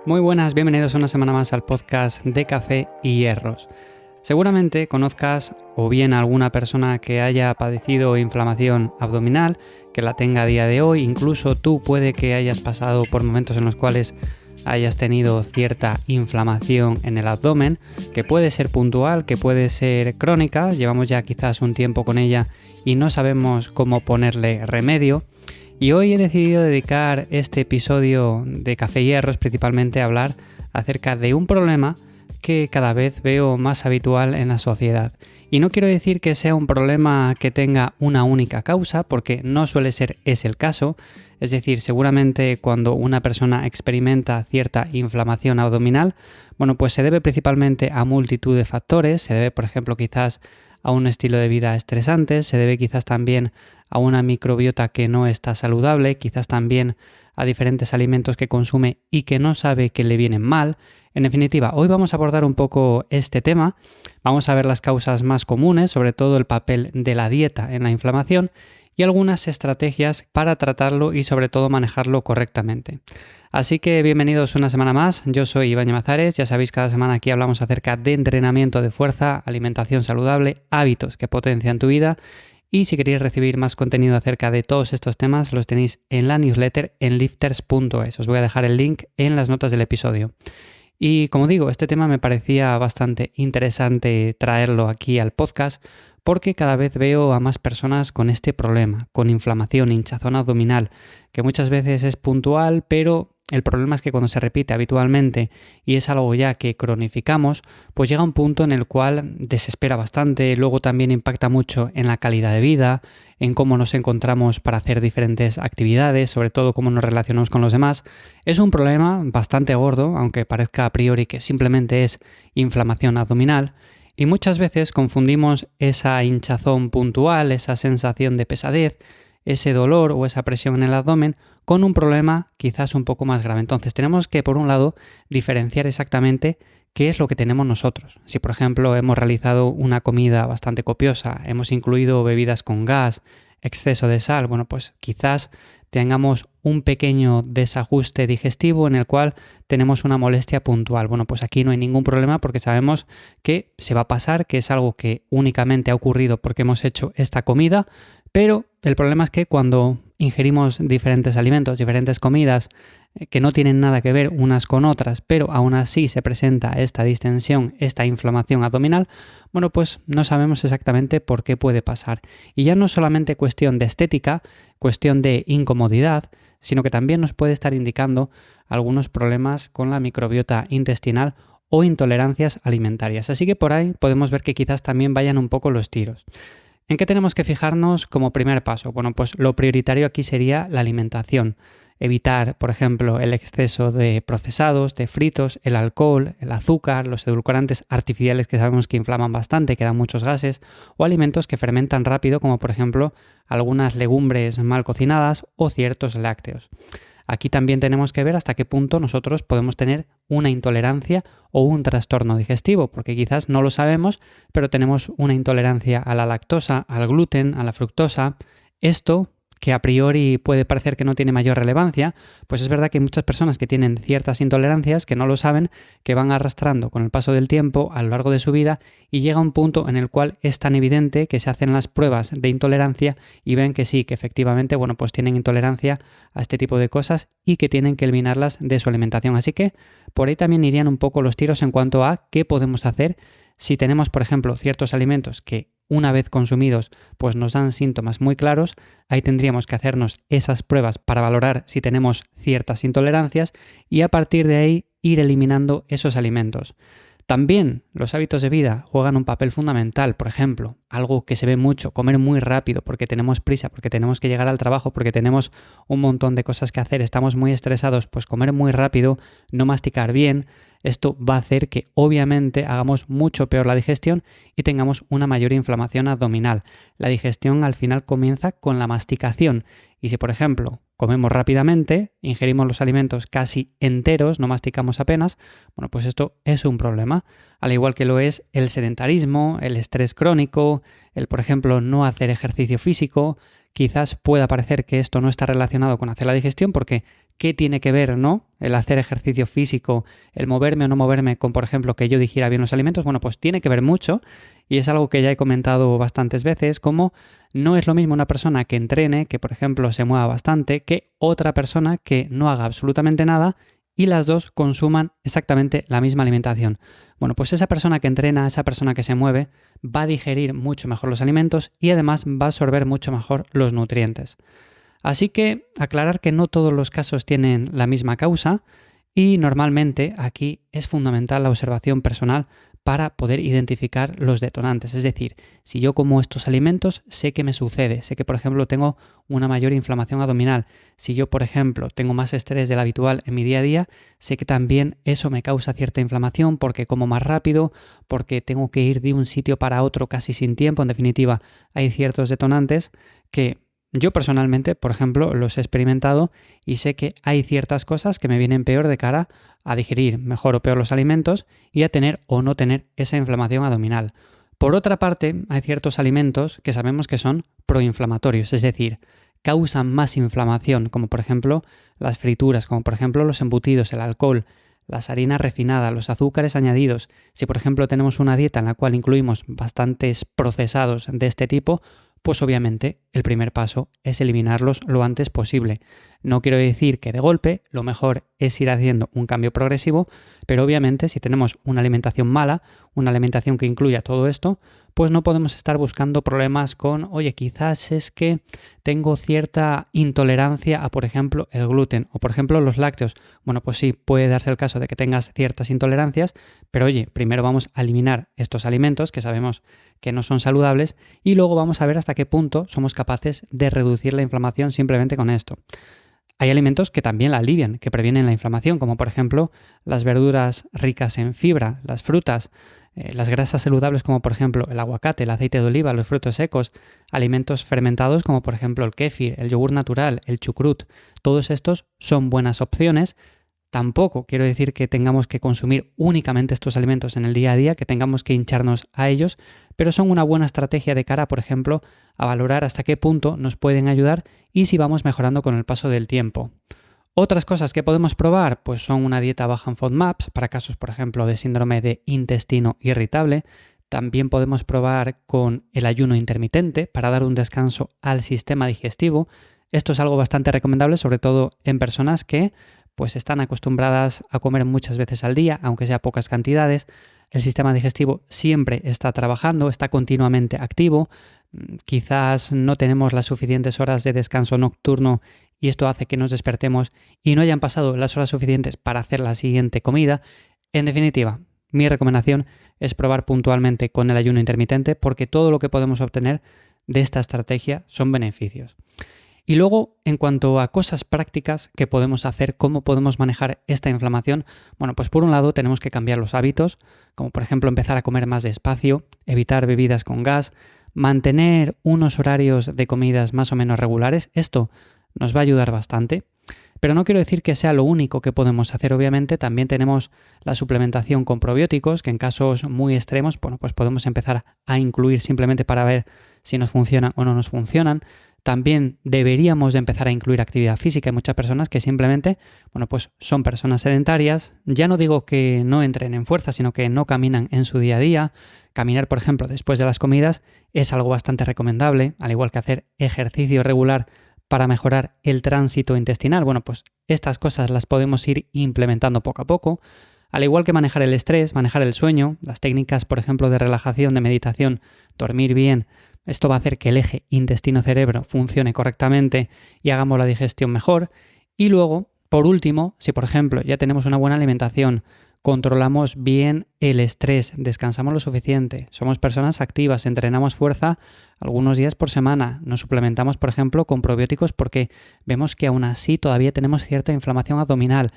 Muy buenas, bienvenidos una semana más al podcast de Café y Hierros. Seguramente conozcas o bien a alguna persona que haya padecido inflamación abdominal, que la tenga a día de hoy, incluso tú puede que hayas pasado por momentos en los cuales hayas tenido cierta inflamación en el abdomen, que puede ser puntual, que puede ser crónica, llevamos ya quizás un tiempo con ella y no sabemos cómo ponerle remedio. Y hoy he decidido dedicar este episodio de Café y Hierros principalmente a hablar acerca de un problema que cada vez veo más habitual en la sociedad. Y no quiero decir que sea un problema que tenga una única causa, porque no suele ser ese el caso. Es decir, seguramente cuando una persona experimenta cierta inflamación abdominal, pues se debe principalmente a multitud de factores. Se debe, por ejemplo, quizás a un estilo de vida estresante, se debe quizás también a una microbiota que no está saludable, quizás también a diferentes alimentos que consume y que no sabe que le vienen mal. En definitiva, hoy vamos a abordar un poco este tema, vamos a ver las causas más comunes, sobre todo el papel de la dieta en la inflamación y algunas estrategias para tratarlo y sobre todo manejarlo correctamente. Así que bienvenidos una semana más, yo soy Iván Llamazares, ya sabéis, cada semana aquí hablamos acerca de entrenamiento de fuerza, alimentación saludable, hábitos que potencian tu vida. Y si queréis recibir más contenido acerca de todos estos temas, los tenéis en la newsletter en lifters.es. Os voy a dejar el link en las notas del episodio. Y como digo, este tema me parecía bastante interesante traerlo aquí al podcast porque cada vez veo a más personas con este problema, con inflamación, hinchazón abdominal, que muchas veces es puntual, pero el problema es que cuando se repite habitualmente y es algo ya que cronificamos, pues llega un punto en el cual desespera bastante, luego también impacta mucho en la calidad de vida, en cómo nos encontramos para hacer diferentes actividades, sobre todo cómo nos relacionamos con los demás. Es un problema bastante gordo, aunque parezca a priori que simplemente es inflamación abdominal, y muchas veces confundimos esa hinchazón puntual, esa sensación de pesadez, ese dolor o esa presión en el abdomen con un problema quizás un poco más grave. Entonces tenemos que, por un lado, diferenciar exactamente qué es lo que tenemos nosotros. Si, por ejemplo, hemos realizado una comida bastante copiosa, hemos incluido bebidas con gas, exceso de sal, pues quizás tengamos un pequeño desajuste digestivo en el cual tenemos una molestia puntual. Pues aquí no hay ningún problema porque sabemos que se va a pasar, que es algo que únicamente ha ocurrido porque hemos hecho esta comida, pero el problema es que cuando ingerimos diferentes alimentos, diferentes comidas que no tienen nada que ver unas con otras, pero aún así se presenta esta distensión, esta inflamación abdominal, pues no sabemos exactamente por qué puede pasar. Y ya no es solamente cuestión de estética, cuestión de incomodidad, sino que también nos puede estar indicando algunos problemas con la microbiota intestinal o intolerancias alimentarias. Así que por ahí podemos ver que quizás también vayan un poco los tiros. ¿En qué tenemos que fijarnos como primer paso? Pues lo prioritario aquí sería la alimentación. Evitar, por ejemplo, el exceso de procesados, de fritos, el alcohol, el azúcar, los edulcorantes artificiales que sabemos que inflaman bastante, que dan muchos gases, o alimentos que fermentan rápido, como por ejemplo algunas legumbres mal cocinadas o ciertos lácteos. Aquí también tenemos que ver hasta qué punto nosotros podemos tener una intolerancia o un trastorno digestivo, porque quizás no lo sabemos, pero tenemos una intolerancia a la lactosa, al gluten, a la fructosa. Esto, que a priori puede parecer que no tiene mayor relevancia, pues es verdad que hay muchas personas que tienen ciertas intolerancias que no lo saben, que van arrastrando con el paso del tiempo a lo largo de su vida y llega un punto en el cual es tan evidente que se hacen las pruebas de intolerancia y ven que sí, que efectivamente, pues tienen intolerancia a este tipo de cosas y que tienen que eliminarlas de su alimentación. Así que por ahí también irían un poco los tiros en cuanto a qué podemos hacer si tenemos, por ejemplo, ciertos alimentos que una vez consumidos, pues nos dan síntomas muy claros. Ahí tendríamos que hacernos esas pruebas para valorar si tenemos ciertas intolerancias y a partir de ahí ir eliminando esos alimentos. También los hábitos de vida juegan un papel fundamental. Por ejemplo, algo que se ve mucho, comer muy rápido porque tenemos prisa, porque tenemos que llegar al trabajo, porque tenemos un montón de cosas que hacer, estamos muy estresados, pues comer muy rápido, no masticar bien. Esto va a hacer que obviamente hagamos mucho peor la digestión y tengamos una mayor inflamación abdominal. La digestión al final comienza con la masticación y si por ejemplo comemos rápidamente, ingerimos los alimentos casi enteros, no masticamos apenas, pues esto es un problema. Al igual que lo es el sedentarismo, el estrés crónico, el por ejemplo no hacer ejercicio físico. Quizás pueda parecer que esto no está relacionado con hacer la digestión porque qué tiene que ver, ¿no?, el hacer ejercicio físico, el moverme o no moverme con, por ejemplo, que yo digiera bien los alimentos. Bueno, pues tiene que ver mucho y es algo que ya he comentado bastantes veces, como no es lo mismo una persona que entrene, que por ejemplo se mueva bastante, que otra persona que no haga absolutamente nada y las dos consuman exactamente la misma alimentación. Bueno, pues esa persona que entrena, esa persona que se mueve, va a digerir mucho mejor los alimentos y además va a absorber mucho mejor los nutrientes. Así que aclarar que no todos los casos tienen la misma causa y normalmente aquí es fundamental la observación personal para poder identificar los detonantes. Es decir, si yo como estos alimentos, sé que me sucede. Sé que, por ejemplo, tengo una mayor inflamación abdominal. Si yo, por ejemplo, tengo más estrés del habitual en mi día a día, sé que también eso me causa cierta inflamación porque como más rápido, porque tengo que ir de un sitio para otro casi sin tiempo. En definitiva, hay ciertos detonantes que yo personalmente, por ejemplo, los he experimentado y sé que hay ciertas cosas que me vienen peor de cara a digerir mejor o peor los alimentos y a tener o no tener esa inflamación abdominal. Por otra parte, hay ciertos alimentos que sabemos que son proinflamatorios, es decir, causan más inflamación, como por ejemplo las frituras, como por ejemplo los embutidos, el alcohol, las harinas refinadas, los azúcares añadidos. Si por ejemplo tenemos una dieta en la cual incluimos bastantes procesados de este tipo, pues obviamente el primer paso es eliminarlos lo antes posible. No quiero decir que de golpe, lo mejor es ir haciendo un cambio progresivo, pero obviamente si tenemos una alimentación mala, una alimentación que incluya todo esto, pues no podemos estar buscando problemas con, oye, quizás es que tengo cierta intolerancia a, por ejemplo, el gluten o, por ejemplo, los lácteos. Bueno, pues sí, puede darse el caso de que tengas ciertas intolerancias, pero oye, primero vamos a eliminar estos alimentos que sabemos que no son saludables y luego vamos a ver hasta qué punto somos capaces de reducir la inflamación simplemente con esto. Hay alimentos que también la alivian, que previenen la inflamación, como por ejemplo las verduras ricas en fibra, las frutas, las grasas saludables como por ejemplo el aguacate, el aceite de oliva, los frutos secos, alimentos fermentados como por ejemplo el kéfir, el yogur natural, el chucrut. Todos estos son buenas opciones. Tampoco quiero decir que tengamos que consumir únicamente estos alimentos en el día a día, que tengamos que hincharnos a ellos, pero son una buena estrategia de cara, por ejemplo, a valorar hasta qué punto nos pueden ayudar y si vamos mejorando con el paso del tiempo. Otras cosas que podemos probar pues son una dieta baja en FODMAPs para casos, por ejemplo, de síndrome de intestino irritable. También podemos probar con el ayuno intermitente para dar un descanso al sistema digestivo. Esto es algo bastante recomendable, sobre todo en personas que pues están acostumbradas a comer muchas veces al día, aunque sea pocas cantidades. El sistema digestivo siempre está trabajando, está continuamente activo. Quizás no tenemos las suficientes horas de descanso nocturno y esto hace que nos despertemos y no hayan pasado las horas suficientes para hacer la siguiente comida. En definitiva, mi recomendación es probar puntualmente con el ayuno intermitente porque todo lo que podemos obtener de esta estrategia son beneficios. Y luego, en cuanto a cosas prácticas que podemos hacer, cómo podemos manejar esta inflamación, bueno, pues por un lado tenemos que cambiar los hábitos, como por ejemplo empezar a comer más despacio, evitar bebidas con gas, mantener unos horarios de comidas más o menos regulares. Esto nos va a ayudar bastante. Pero no quiero decir que sea lo único que podemos hacer, obviamente. También tenemos la suplementación con probióticos, que en casos muy extremos, bueno, pues podemos empezar a incluir simplemente para ver si nos funcionan o no nos funcionan. También deberíamos de empezar a incluir actividad física. Hay muchas personas que simplemente, bueno, pues son personas sedentarias. Ya no digo que no entren en fuerza, sino que no caminan en su día a día. Caminar, por ejemplo, después de las comidas es algo bastante recomendable, al igual que hacer ejercicio regular para mejorar el tránsito intestinal. Bueno, pues estas cosas las podemos ir implementando poco a poco. Al igual que manejar el estrés, manejar el sueño, las técnicas, por ejemplo, de relajación, de meditación, dormir bien. Esto va a hacer que el eje intestino-cerebro funcione correctamente y hagamos la digestión mejor. Y luego, por último, si por ejemplo ya tenemos una buena alimentación, controlamos bien el estrés, descansamos lo suficiente, somos personas activas, entrenamos fuerza algunos días por semana, nos suplementamos por ejemplo con probióticos porque vemos que aún así todavía tenemos cierta inflamación abdominal.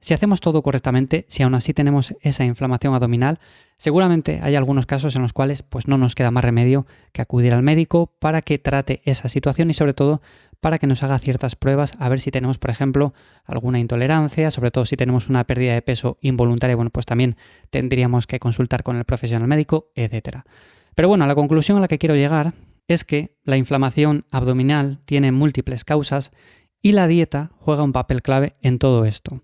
Si hacemos todo correctamente, si aún así tenemos esa inflamación abdominal, seguramente hay algunos casos en los cuales pues no nos queda más remedio que acudir al médico para que trate esa situación y sobre todo para que nos haga ciertas pruebas a ver si tenemos, por ejemplo, alguna intolerancia, sobre todo si tenemos una pérdida de peso involuntaria, bueno, pues también tendríamos que consultar con el profesional médico, etc. Pero bueno, la conclusión a la que quiero llegar es que la inflamación abdominal tiene múltiples causas Y la dieta juega un papel clave en todo esto.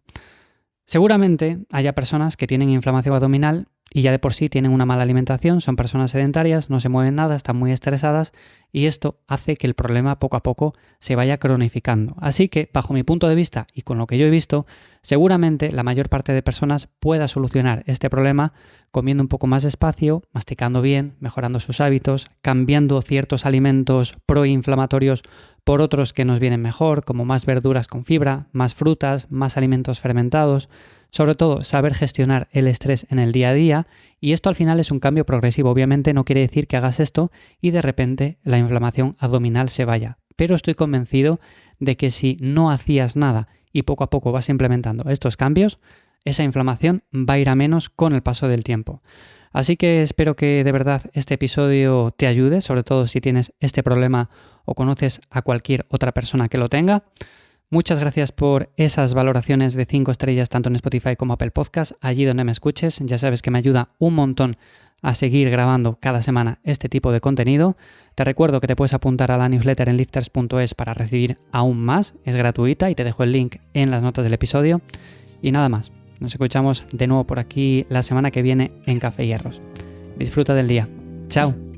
Seguramente haya personas que tienen inflamación abdominal y ya de por sí tienen una mala alimentación, son personas sedentarias, no se mueven nada, están muy estresadas y esto hace que el problema poco a poco se vaya cronificando. Así que, bajo mi punto de vista y con lo que yo he visto, seguramente la mayor parte de personas pueda solucionar este problema comiendo un poco más despacio, masticando bien, mejorando sus hábitos, cambiando ciertos alimentos proinflamatorios por otros que nos vienen mejor, como más verduras con fibra, más frutas, más alimentos fermentados. Sobre todo, saber gestionar el estrés en el día a día, y esto al final es un cambio progresivo. Obviamente no quiere decir que hagas esto y de repente la inflamación abdominal se vaya. Pero estoy convencido de que si no hacías nada y poco a poco vas implementando estos cambios, esa inflamación va a ir a menos con el paso del tiempo. Así que espero que de verdad este episodio te ayude, sobre todo si tienes este problema o conoces a cualquier otra persona que lo tenga. Muchas gracias por esas valoraciones de 5 estrellas tanto en Spotify como Apple Podcast, allí donde me escuches. Ya sabes que me ayuda un montón a seguir grabando cada semana este tipo de contenido. Te recuerdo que te puedes apuntar a la newsletter en lifters.es para recibir aún más. Es gratuita y te dejo el link en las notas del episodio. Y nada más, nos escuchamos de nuevo por aquí la semana que viene en Café y Hierros. Disfruta del día. Chao.